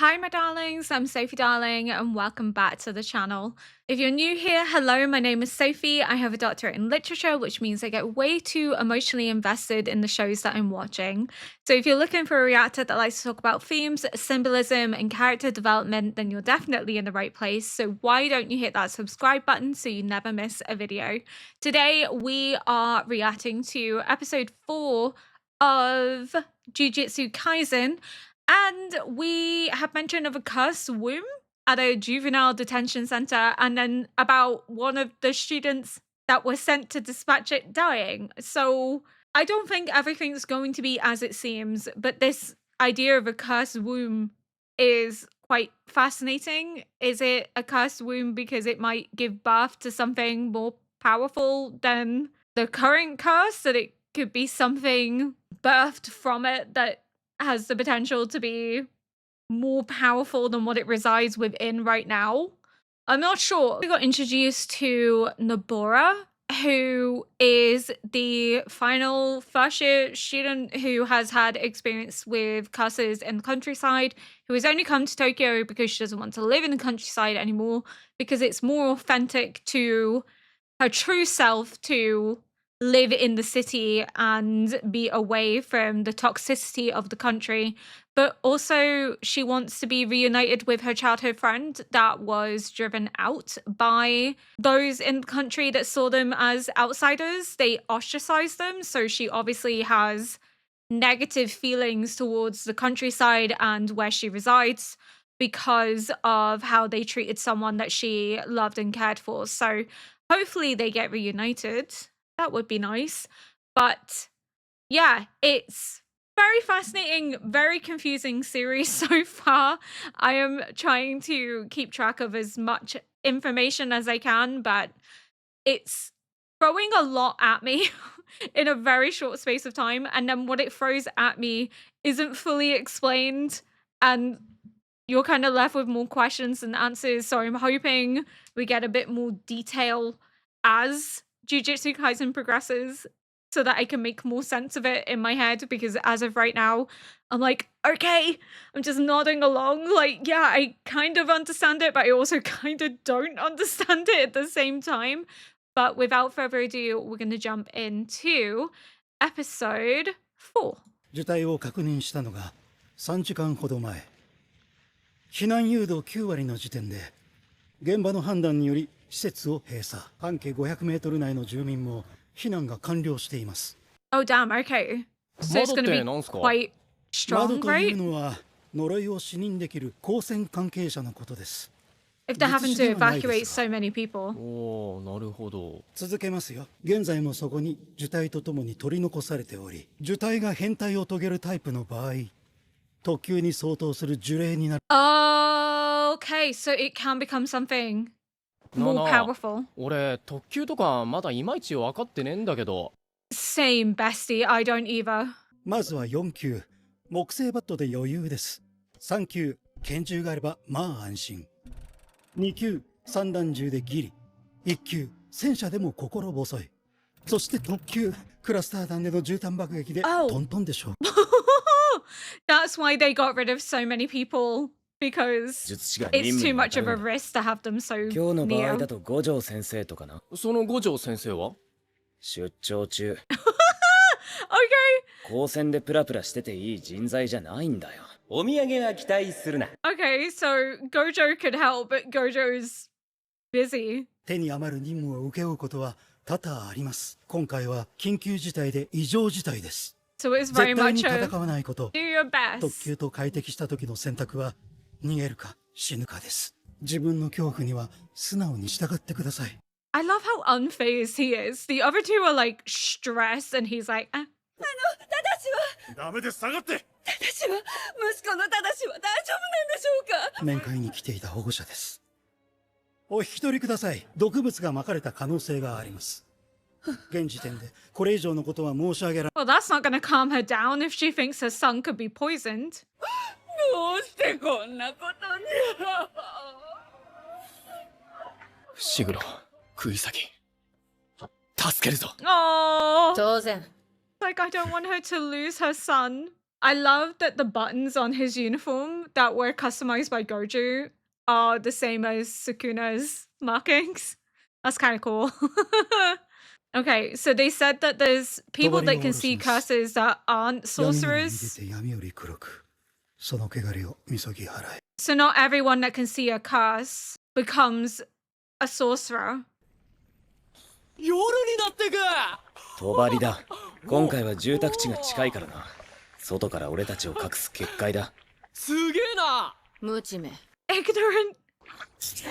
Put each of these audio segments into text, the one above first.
Hi, my darlings. I'm Sophie Darling, and welcome back to the channel. If you're new here, hello, my name is Sophie. I have a doctorate in literature, which means I get way too emotionally invested in the shows that I'm watching. So if you're looking for a reactor that likes to talk about themes, symbolism, and character development, then you're definitely in the right place. So why don't you hit that subscribe button so you never miss a video? Today, we are reacting to episode 4 of Jujutsu Kaisen. And we have mention of a cursed womb at a juvenile detention center, and then about one of the students that was sent to dispatch it dying. So I don't think everything's going to be as it seems, but this idea of a cursed womb is quite fascinating. Is it a cursed womb because it might give birth to something more powerful than the current curse? That it could be something birthed from it that has the potential to be more powerful than what it resides within right now. I'm not sure. We got introduced to Nobora, who is the final first year student who has had experience with curses in the countryside, who has only come to Tokyo because she doesn't want to live in the countryside anymore, because it's more authentic to her true self to live in the city and be away from the toxicity of the country. But also, she wants to be reunited with her childhood friend that was driven out by those in the country that saw them as outsiders. They ostracized them. So she obviously has negative feelings towards the countryside and where she resides because of how they treated someone that she loved and cared for. So hopefully they get reunited. That would be nice. But yeah, it's very fascinating, very confusing series so far. I am trying to keep track of as much information as I can, but it's throwing a lot at me in a very short space of time. And then what it throws at me isn't fully explained. And you're kind of left with more questions than answers. So I'm hoping we get a bit more detail as Jujutsu Kaisen progresses so that I can make more sense of it in my head, because as of right now, I'm like, okay, I'm just nodding along. Like, yeah, I kind of understand it, but I also kind of don't understand it at the same time. But without further ado, we're going to jump into episode 4. 受体を確認したのが3時間ほど前。避難誘導9割の時点で現場の判断により施設を閉鎖。半径500メートル内の住民も避難が完了しています。Oh damn, okay. So it's going to be quite 窓 strong, という right? のは呪いを視認できる光線関係者のことです。 If they're having to evacuate so many people. おー、なるほど。続けますよ。現在もそこに受体とともに取り残されており、受体が変態を遂げるタイプの場合、特級に相当する呪霊になる。Okay, so it can become something な more あなあ powerful. 俺特急とかまだいまいち分かってねえんだけど。 Same, bestie. I don't either. まずは4級、木製バットで余裕です。3級、拳銃があればまあ安心。2級、散弾銃でギリ。1級、戦車でも心細い。そして特級、クラスター弾での絨毯爆撃でトントンでしょう。That's why they got rid of so many people, because it's too much of a risk to have them so 今日の場合 near. だと五条先生とかな。その五条先生は？出張中 Okay, 高専でプラプラしてていい人材じゃないんだよ。お土産は期待するな。 okay, so Gojo could help, but Gojo's busy. 手に余る任務を請け負うことは多々あります。今回は緊急事態で異常事態です。 So it's very 絶対に much a 戦わないこと。 do your 特 best. 級と快適した時の選択は逃げるか死ぬかです。自分の恐怖には素直に従ってください。 I love how unfazed he is. The other two are like stressed, and he's like, ダメです下がって。私は息子の正は大丈夫なんでしょうか。面会に来ていた保護者です。お引き取りください。毒物が撒かれた可能性があります。現時点でこれ以上のことは申し上げられ well, that's not going to calm her down if she thinks her son could be poisoned. どうしてこんなことに。シグロ、食い先。助けるぞ。Oh, 当然 like I don't want her to lose her son. I love that the buttons on his uniform that were customized by Goju are the same as Sukuna's markings. That's kind of cool. Okay, so they said that there's people that can see curses that aren't 闇に逃げ sorcerers. て闇より黒くその汚れをみそぎ払え So not everyone that can see a curse becomes a sorcerer. 夜になってく。帳だ。今回は住宅地が近いからな。外から俺たちを隠す結界だ。すげえな。無知め。 Ignorant. That's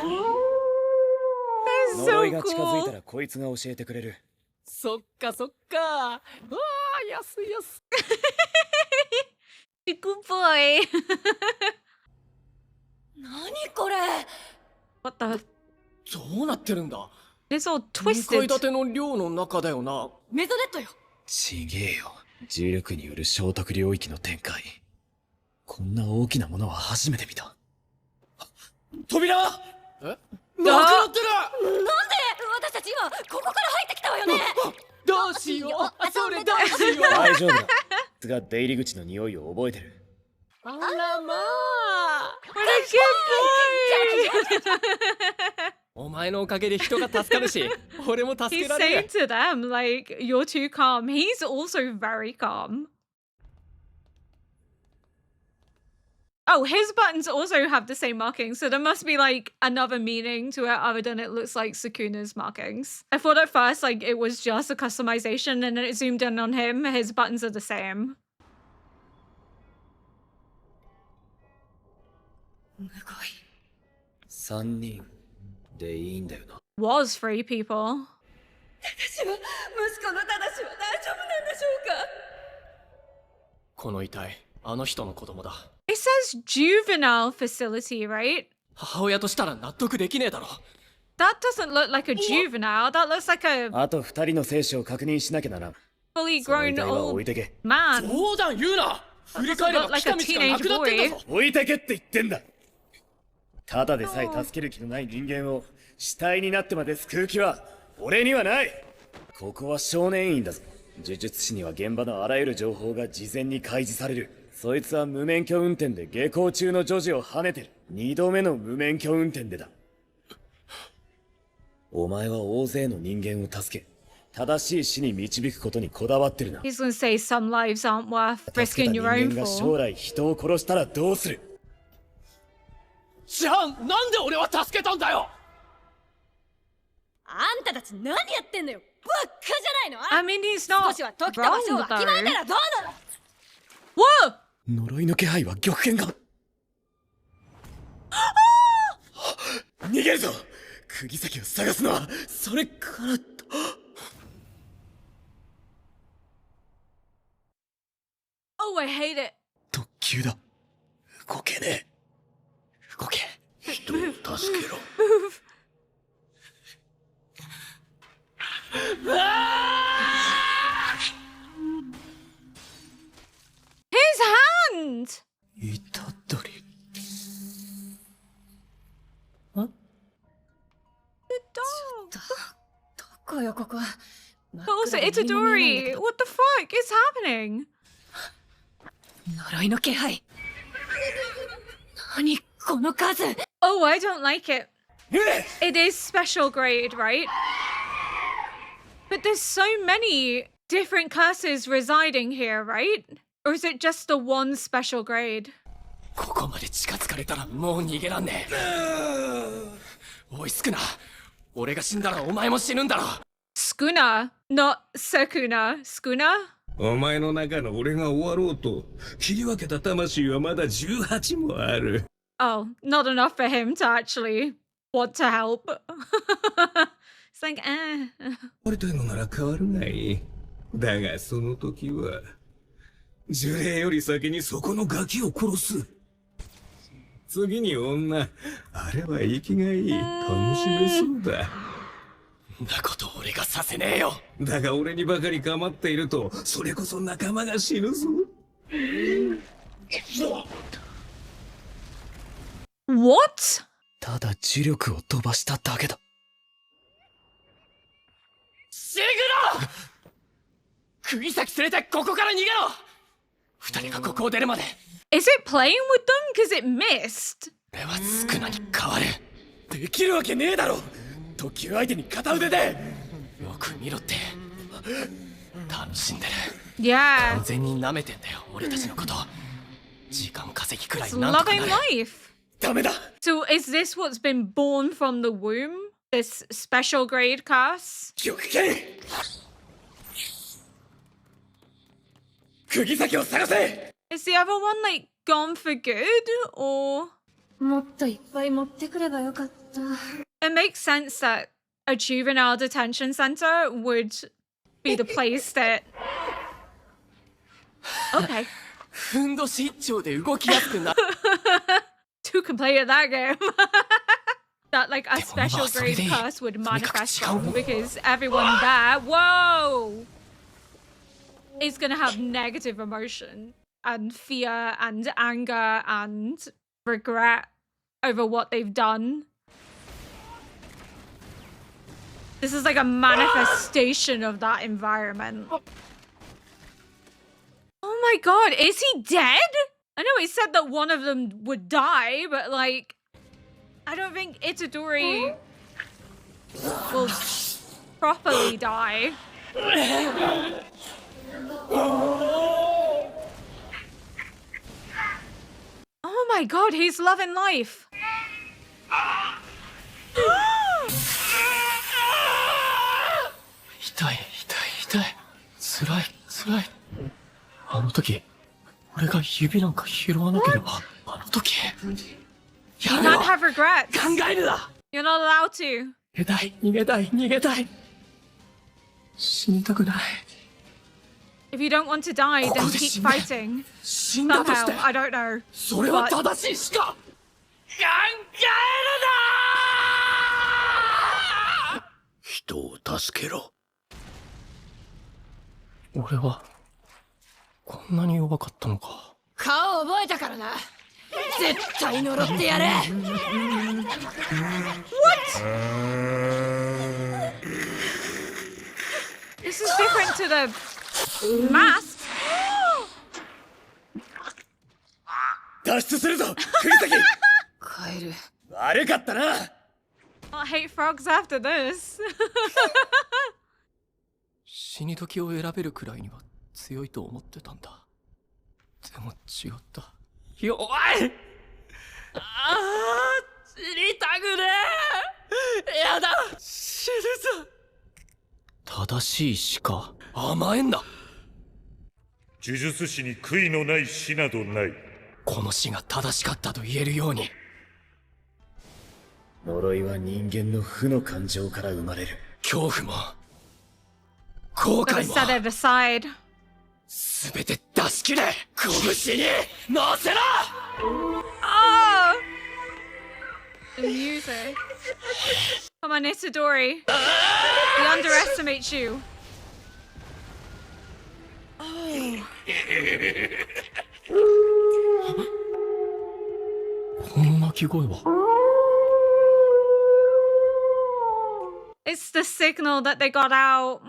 呪 so いが近づいた cool. らこいつが教えてくれる。そっかそっか。わあ、安い安い。Good boy. 何これ。 What the? どうなってるんだ。 It's all 2階 twisted. 建ての寮の中だよな。メゾネットよ。ちげえよ。重力による衝突領域の展開。こんな大きなものは初めて見た。扉はえ、なくなってる。なんで私たち今ここから入ってきたわよね。どうしよう。それどうしよう。大丈夫だ。こいつが出入り口の匂いを覚えてる。あらまあ。 What a good boy. お前のおかげで人が助かるし、俺も助 He's けられ saying る。 to them, like, you're too calm. He's also very calm. Oh, his buttons also have the same markings, so there must be like another meaning to it other than it looks like Sukuna's markings. I thought at first like it was just a customization, and then it zoomed in on him. His buttons are the same. むごい。 3人でいいんだよな。 Was three people. 私は息子の正は大丈夫なんでしょうか。この遺体、あの人の子供だ。 It says juvenile facility, right? 母親としたら納得できねえだろ。 That doesn't look like a juvenile. That looks like a あと2人の生死を確認しなきゃならん。 fully その grown 遺体は置 old いてけ。 man. 冗談言うな。振り返れば来た道がなくなってんだぞ。置いてけって言ってんだ。ただでさえ助ける気のない人間を死体になってまで救う気は俺にはない。ここは少年院だぞ。呪術師には現場のあらゆる情報が事前に開示される。そいつは無免許運転で下校中の女児を跳ねてる。2度目の無免許運転でだ。お前は大勢の人間を助け正しい死に導くことにこだわってるな。 He's gonna say some lives aren't worth 助け risking た your 人 own 間が for. 将来人を殺したらどうする。じゃあなんで俺は助けたんだよ。あんたたち何やってんのよ。ばっかじゃないの。 I mean, he's 少 not しは時と場所 wrong をわきまえた though. らどうなの。 Whoa! 呪いの気配は玉剣が逃げるぞ。釘先を探すのはそれからOh, I hate it. 特急だ。動けねえ。動け。人を助けろ。 His hand! いたどり。 The dog. どこよここ。 But also, it's Itadori. What the fuck is happening? 呪いの気配。何この数。 Oh, I don't like it. It is special grade, right? But there's so many different curses residing here, right? Or is it just the one special grade? ここまで近づかれたらもう逃げらんねえ。追いつくな。俺が死んだらお前も死ぬんだろ。 Skuna, not Sakuna. Skuna? お前の中の俺が終わろうと切り分けた魂はまだ18もある。 Oh, not enough for him to actually want to help. It's like, eh. 壊れたいのなら変わるがいい。だがその時は呪霊より先にそこのガキを殺す。次に女。あれは生きがいい。楽しめそうだ。んなこと俺がさせねえよ。だが俺にばかり構っているとそれこそ仲間が死ぬぞ。 What? ただ呪力を飛ばしただけだ。シグロ！釘先連れてここから逃げろ！二人がここを出るまで Is it playing with them? Because it missed. 俺はスクナに変わる。できるわけねえだろ。特急相手に片腕で。よく見ろって。楽しんでる。Yeah. 完全に舐めてんだよ、俺たちのこと。時間稼ぎくらい It's なんとか loving なる。 life. ダメだ。 So is this what's been born from the womb? This special grade curse? 玉剣。釘先を探せ。 Is the other one like gone for good or? もっといっぱい持ってくればよかった。 It makes sense that a juvenile detention center would be the place that. Okay. ふんどし一丁で動きやすくなる。 Who can play at that game? That like a special well, grade sorry. curse would manifest from Child. because everyone there, whoa, is gonna have negative emotion and fear and anger and regret over what they've done. This is like a manifestation of that environment. Oh my god, is he dead? I know he said that one of them would die, but like, I don't think Itadori will properly die. Oh my god, he's loving life. 痛い痛い痛い。辛い辛い。あの時俺が指なんか拾わなければ。あの時 You やめろ。 can't have regrets. 考えるな。 You're not allowed to. 逃げたい逃げたい逃げたい。死にたくない。 If you don't want to die, then ここで keep 死んで fighting. 死んだとして Somehow, I don't know. それは But 正しいしか考えるな。人を助けろ。俺はこんなに弱かったのか。顔覚えたからな。絶対呪ってやる。 This is different to the mask. 脱出するぞ釘崎。帰る。悪かったな。 I'll hate frogs after this. 死に時を選べるくらいには強いと思ってたんだ。でも違った。弱い。ああ、死にたくねえ。やだ。死ぬぞ。正しいしか甘えんな。呪術師に悔いのない死などない。この死が正しかったと言えるように。呪いは人間の負の感情から生まれる。恐怖も後 Gotta 悔も set it aside. すべて出し切れ。拳に乗せろ。 Oh! The music. Come on, Itadori. He underestimates you. この鳴き声は。 It's the signal that they got out.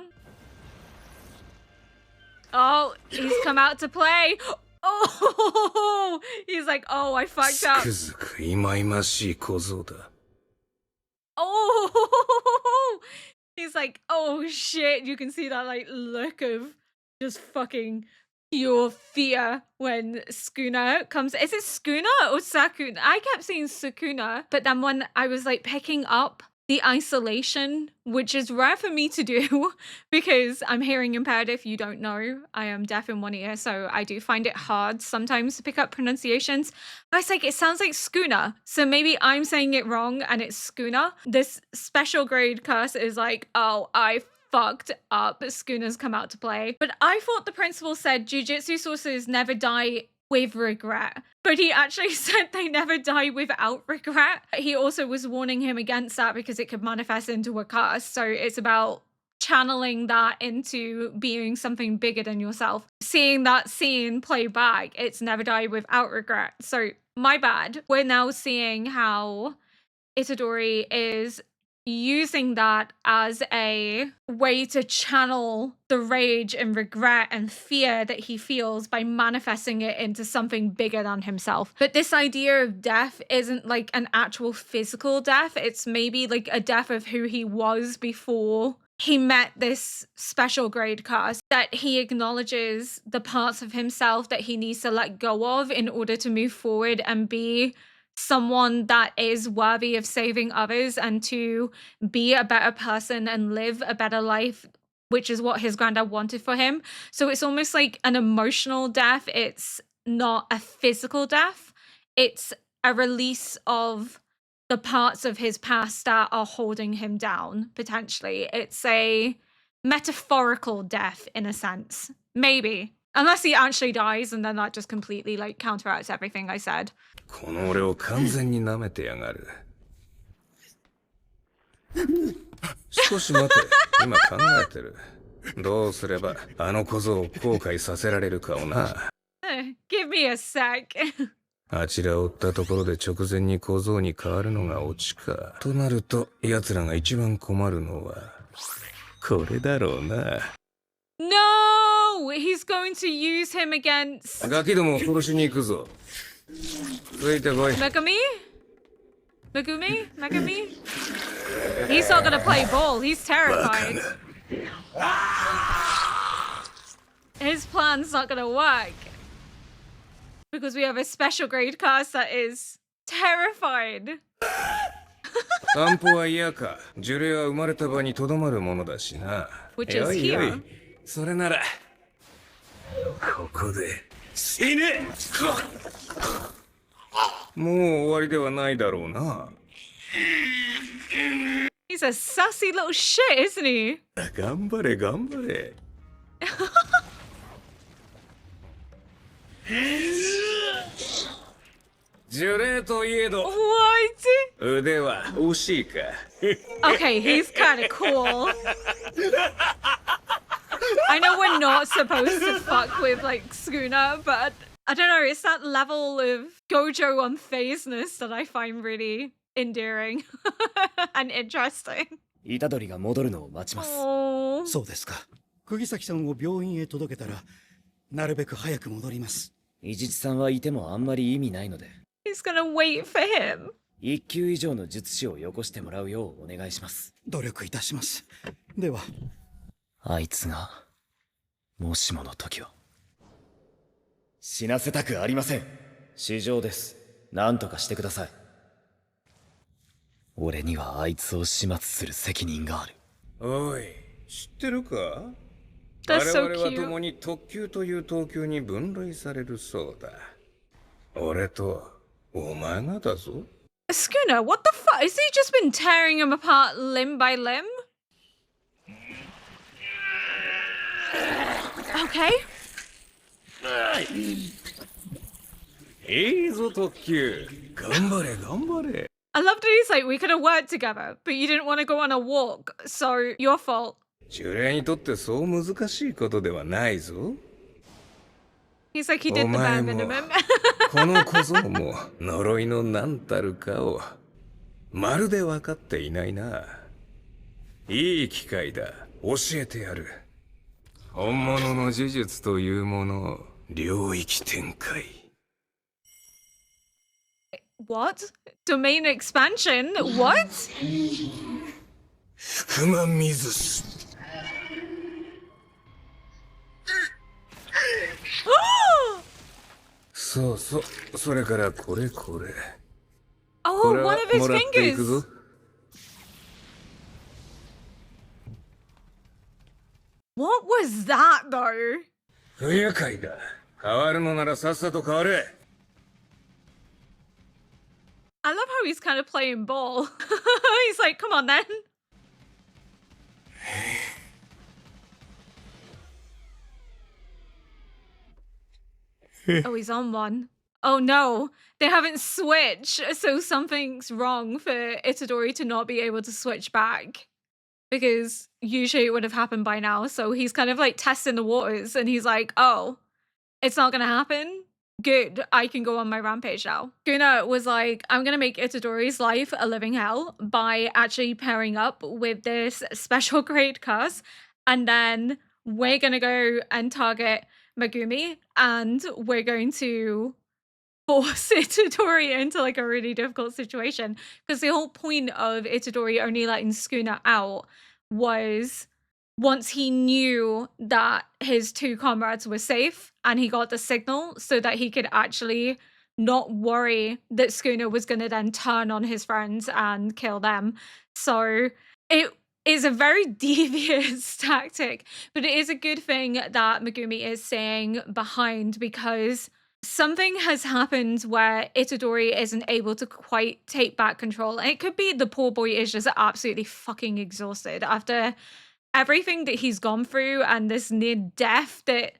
Oh, he's come out to play. Oh, he's like, oh, I fucked つ up. くづく忌々しい小僧だ。 Oh, he's like, oh shit. You can see that like look of just fucking pure fear when Sukuna comes. Is it Sukuna or Sakuna? I kept saying Sukuna, but then when I was like picking up the isolation, which is rare for me to do because I'm hearing impaired. If you don't know, I am deaf in one ear, so I do find it hard sometimes to pick up pronunciations. I was like, it sounds like schooner, so maybe I'm saying it wrong and it's schooner. This special grade curse is like, oh, I fucked up. Schooner's come out to play. But I thought the principal said jujutsu sources never die with regret, but he actually said they never die without regret. He also was warning him against that because it could manifest into a curse. So it's about channeling that into being something bigger than yourself. Seeing that scene play back, it's never die without regret. So my bad. We're now seeing how Itadori is using that as a way to channel the rage and regret and fear that he feels by manifesting it into something bigger than himself. But this idea of death isn't like an actual physical death. It's maybe like a death of who he was before he met this special grade cast, that he acknowledges the parts of himself that he needs to let go of in order to move forward and be someone that is worthy of saving others and to be a better person and live a better life, which is what his granddad wanted for him. So it's almost like an emotional death. It's not a physical death. It's a release of the parts of his past that are holding him down, potentially. It's a metaphorical death in a sense. Maybe. Unless he actually dies, and then that just completely like counteracts everything I said. この俺を完全に舐めてやがる。少し待て、今考えてる。どうすればあの小僧を後悔させられるかをな。Give me a sec. あちらを追ったところで直前に小僧に変わるのがオチか。となると、奴らが一番困るのは、これだろうな。No! He's going to use him against... ガキどもを殺しに行くぞ。ついてこい。Megumi? Megumi? Megumi? He's not gonna play ball. He's terrified. His plan's not gonna work. Because we have a special grade cast that is terrified. 散歩は嫌か。呪霊は生まれた場にとどまるものだしな。Which is here. それなら、ここで死ね。もう終わりではないだろうな。He's a sassy little shit, isn't he? 頑張れ頑張れ。呪霊といえど、 What? 腕は惜しいか。Okay, he's kind of cool. I know we're not supposed to fuck with like Schooner, but I don't know, it's that level of Gojo unfazedness that I find really endearing and interesting. 虎杖が戻るのを待ちます。Oh. そうですか。釘崎さんを病院へ届けたら、なるべく早く戻ります。伊地知さんはいてもあんまり意味ないので、 He's gonna wait for him. 1級以上の術師をよこしてもらうようお願いします。努力いたします。では。あいつが、もしもの時は。死なせたくありません。市場です。何とかしてください。俺にはあいつを始末する責任がある。おい、知ってるか？ That's so 我々は cute. 共に特級という等級に分類されるそうだ。俺とお前がだぞ。Schooner, what the fuck? Has he just been tearing him apart limb by limb? Okay. いいぞ特級。頑張れ頑張れ。I love that he's like, we could have worked together, but you didn't want to go on a walk, so your fault. 呪霊にとってそう難しいことではないぞ。 He's like, he did the bare minimum. この小僧も呪いの何たるかをまるで分かっていないな。いい機会だ。教えてやる。本物の呪術というものを領域展開。What? Domain expansion? What? 福間水す。そうそう、それからこれこれ。 Oh, これ one は of his もらっていく fingers. ぞ。What was that though? 不愉快だ。変わるのならさっさと変われ。 I love how he's kind of playing ball. He's like, come on then. Oh, he's on one. Oh no, they haven't switched, so something's wrong for Itadori to not be able to switch back. Because usually it would have happened by now, so he's kind of like testing the waters and he's like, oh, it's not gonna happen? good, I can go on my rampage now. Sukuna was like, I'm gonna make Itadori's life a living hell by actually pairing up with this special grade curse, and then we're gonna go and target Megumi, and we're going to force Itadori into like a really difficult situation. Because the whole point of Itadori only letting Sukuna out was once he knew that his two comrades were safe and he got the signal so that he could actually not worry that Sukuna was going to then turn on his friends and kill them. So it is a very devious tactic, but it is a good thing that Megumi is staying behind, because something has happened where Itadori isn't able to quite take back control. And it could be the poor boy is just absolutely fucking exhausted after everything that he's gone through and this near death that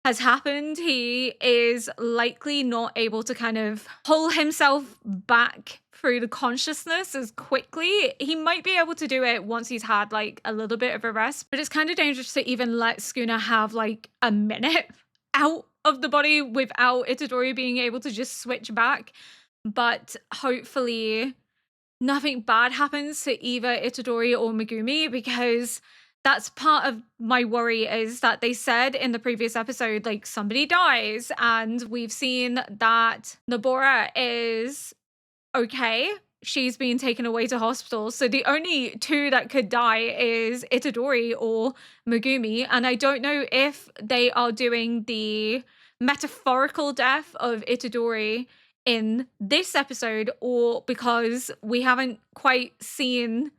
has happened. He is likely not able to kind of pull himself back through the consciousness as quickly. He might be able to do it once he's had like a little bit of a rest, but it's kind of dangerous to even let Sukuna have like a minute out of the body without Itadori being able to just switch back. But hopefully nothing bad happens to either Itadori or Megumi, because that's part of my worry, is that they said in the previous episode, like, somebody dies, and we've seen that Nobara is okay. She's been taken away to hospital. So the only two that could die is Itadori or Megumi. And I don't know if they are doing the metaphorical death of Itadori in this episode, or because we haven't quite seen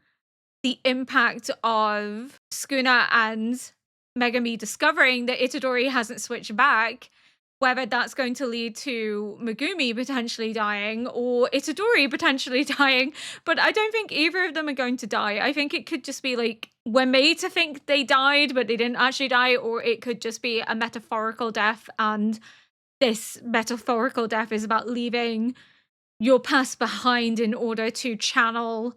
the impact of Sukuna and Megami discovering that Itadori hasn't switched back, whether that's going to lead to Megumi potentially dying or Itadori potentially dying. But I don't think either of them are going to die. I think it could just be like, we're made to think they died, but they didn't actually die, or it could just be a metaphorical death, and this metaphorical death is about leaving your past behind in order to channel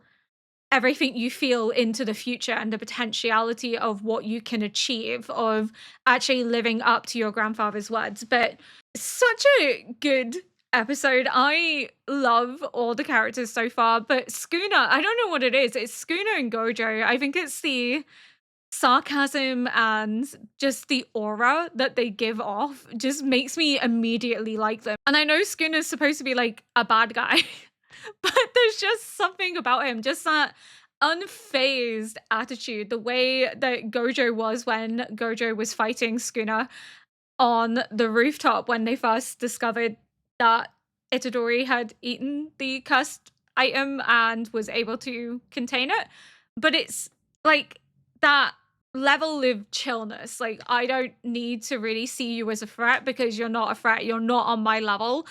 everything you feel into the future and the potentiality of what you can achieve, of actually living up to your grandfather's words. But such a good episode. I love all the characters so far, but Sukuna, I don't know what it is. It's Sukuna and Gojo. I think it's the sarcasm and just the aura that they give off just makes me immediately like them. And I know Skuna's supposed to be like a bad guy, but there's just something about him, just that unfazed attitude, the way that Gojo was when Gojo was fighting Sukuna on the rooftop when they first discovered that Itadori had eaten the cursed item and was able to contain it. But it's like that level of chillness. Like, I don't need to really see you as a threat because you're not a threat. You're not on my level.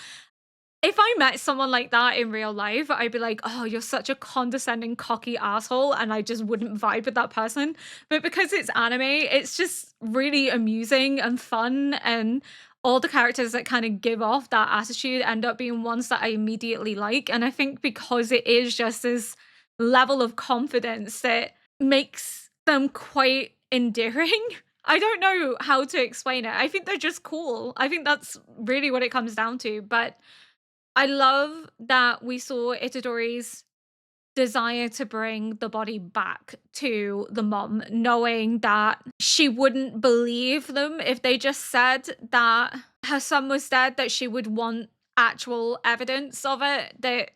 If I met someone like that in real life, I'd be like, oh, you're such a condescending, cocky asshole, and I just wouldn't vibe with that person. But because it's anime, it's just really amusing and fun, and all the characters that kind of give off that attitude end up being ones that I immediately like. And I think because it is just this level of confidence that makes them quite endearing. I don't know how to explain it. I think they're just cool. I think that's really what it comes down to. But I love that we saw Itadori's desire to bring the body back to the mom, knowing that she wouldn't believe them if they just said that her son was dead, that she would want actual evidence of it, that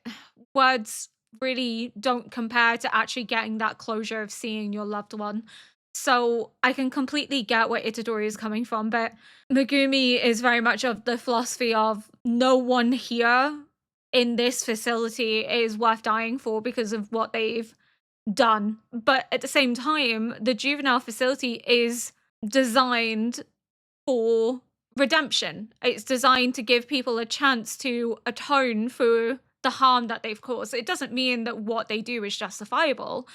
words really don't compare to actually getting that closure of seeing your loved one. So I can completely get where Itadori is coming from, but Megumi is very much of the philosophy of no one here in this facility is worth dying for because of what they've done. But at the same time, the juvenile facility is designed for redemption. It's designed to give people a chance to atone for the harm that they've caused. It doesn't mean that what they do is justifiable.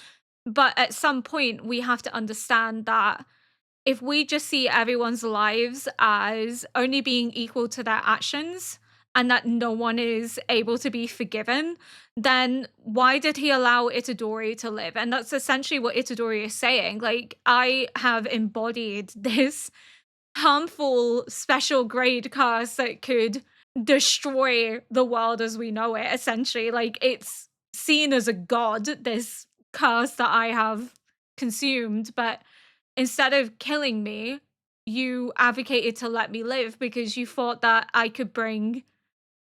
But at some point, we have to understand that if we just see everyone's lives as only being equal to their actions and that no one is able to be forgiven, then why did he allow Itadori to live? And that's essentially what Itadori is saying. Like, I have embodied this harmful special grade curse that could destroy the world as we know it, essentially. Like, it's seen as a god, this curse that I have consumed, but instead of killing me, you advocated to let me live because you thought that I could bring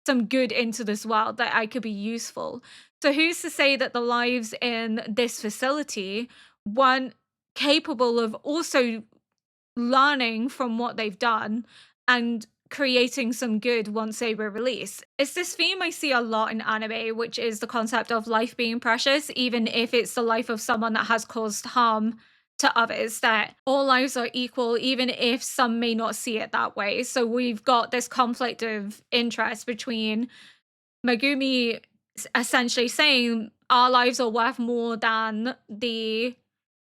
some good into this world, that I could be useful. So who's to say that the lives in this facility weren't capable of also learning from what they've done and creating some good once they were released? It's this theme I see a lot in anime, which is the concept of life being precious, even if it's the life of someone that has caused harm to others, that all lives are equal, even if some may not see it that way. So we've got this conflict of interest between Megumi essentially saying our lives are worth more than the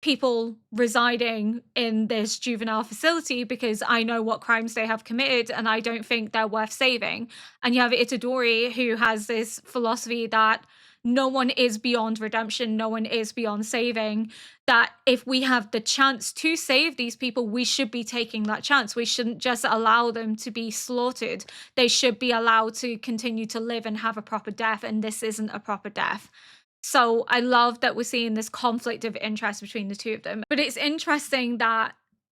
people residing in this juvenile facility because I know what crimes they have committed and I don't think they're worth saving. And you have Itadori, who has this philosophy that no one is beyond redemption, no one is beyond saving, that if we have the chance to save these people, we should be taking that chance. We shouldn't just allow them to be slaughtered. They should be allowed to continue to live and have a proper death, and this isn't a proper death. So I love that we're seeing this conflict of interest between the two of them. But it's interesting that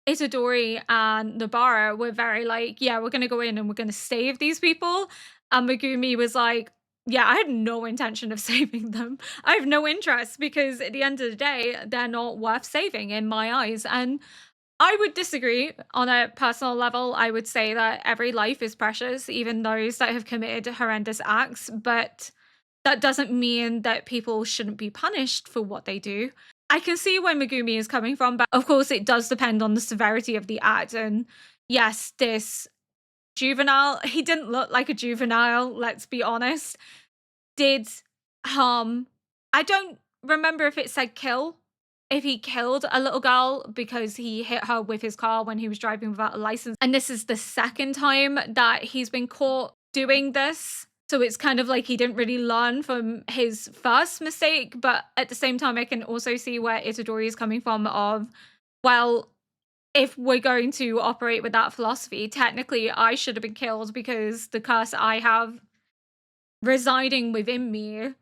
Itadori and Nobara were very like, yeah, we're going to go in and we're going to save these people. And Megumi was like, yeah, I had no intention of saving them. I have no interest because at the end of the day, they're not worth saving in my eyes. And I would disagree on a personal level. I would say that every life is precious, even those that have committed horrendous acts. But that doesn't mean that people shouldn't be punished for what they do. I can see where Megumi is coming from, but of course it does depend on the severity of the act. And yes, this juvenile, he didn't look like a juvenile, let's be honest, did harm. I don't remember if it said kill, if he killed a little girl because he hit her with his car when he was driving without a license. And this is the second time that he's been caught doing this. So it's kind of like he didn't really learn from his first mistake. But at the same time, I can also see where Itadori is coming from of, well, if we're going to operate with that philosophy, technically I should have been killed because the curse I have residing within me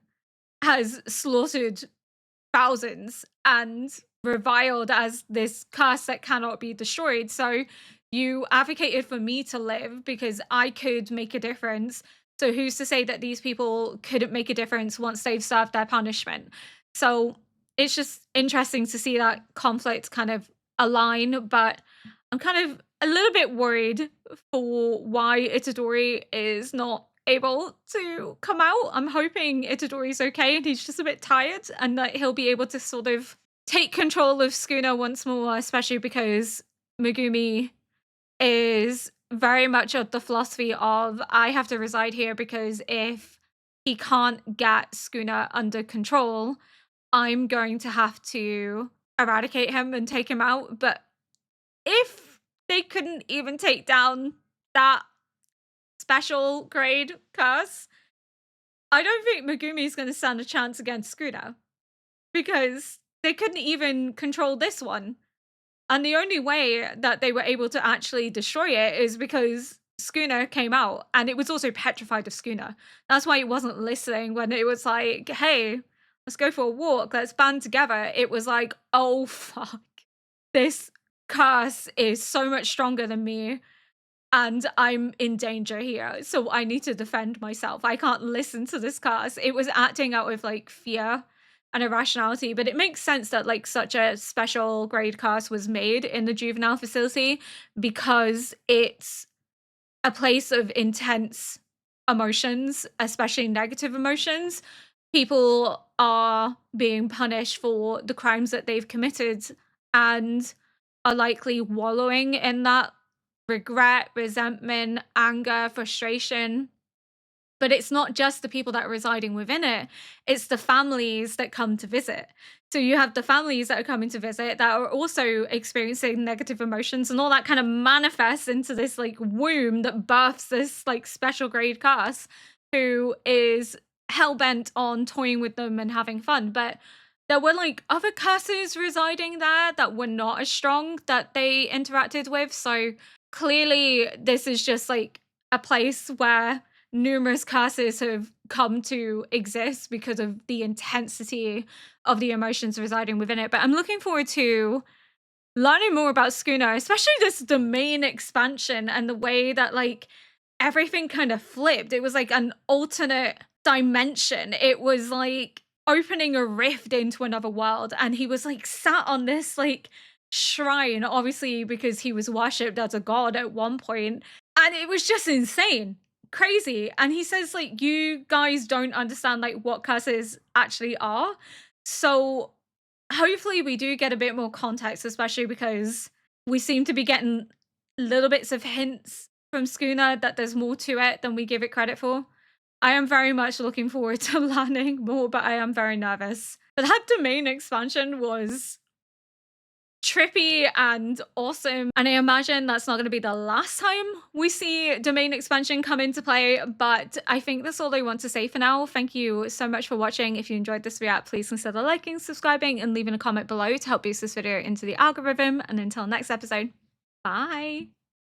has slaughtered thousands and reviled as this curse that cannot be destroyed. So you advocated for me to live because I could make a difference. So who's to say that these people couldn't make a difference once they've served their punishment? So it's just interesting to see that conflict kind of align, but I'm kind of a little bit worried for why Itadori is not able to come out. I'm hoping Itadori's okay and he's just a bit tired and that he'll be able to sort of take control of Sukuna once more, especially because Megumi is very much of the philosophy of I have to reside here because if he can't get Sukuna under control, I'm going to have to eradicate him and take him out. But if they couldn't even take down that special grade curse, I don't think Megumi's going to stand a chance against Sukuna because they couldn't even control this one. And the only way that they were able to actually destroy it is because Sukuna came out, and it was also petrified of Sukuna. That's why it wasn't listening when it was like, hey, let's go for a walk, let's band together. It was like, oh fuck, this curse is so much stronger than me and I'm in danger here, so I need to defend myself. I can't listen to this curse. It was acting out of like fear and irrationality, but it makes sense that like such a special grade curse was made in the juvenile facility because it's a place of intense emotions, especially negative emotions. People are being punished for the crimes that they've committed and are likely wallowing in that regret, resentment, anger, frustration. But it's not just the people that are residing within it, it's the families that come to visit. So you have the families that are coming to visit that are also experiencing negative emotions, and all that kind of manifests into this like womb that births this like special grade curse who is hell-bent on toying with them and having fun. But there were like other curses residing there that were not as strong that they interacted with. So clearly this is just like a place where numerous curses have come to exist because of the intensity of the emotions residing within it. But I'm looking forward to learning more about Schooner, especially this domain expansion and the way that like everything kind of flipped. It was like an alternate dimension. It was like opening a rift into another world, and he was like sat on this like shrine, obviously because he was worshipped as a god at one point, and it was just insane, crazy. And he says like, you guys don't understand like what curses actually are. So hopefully we do get a bit more context, especially because we seem to be getting little bits of hints from Schooner that there's more to it than we give it credit for. I am very much looking forward to learning more, but I am very nervous. But that domain expansion was trippy and awesome, and I imagine that's not going to be the last time we see domain expansion come into play. But I think that's all I want to say for now. Thank you so much for watching. If you enjoyed this react, please consider liking, subscribing, and leaving a comment below to help boost this video into the algorithm. And until next episode, bye.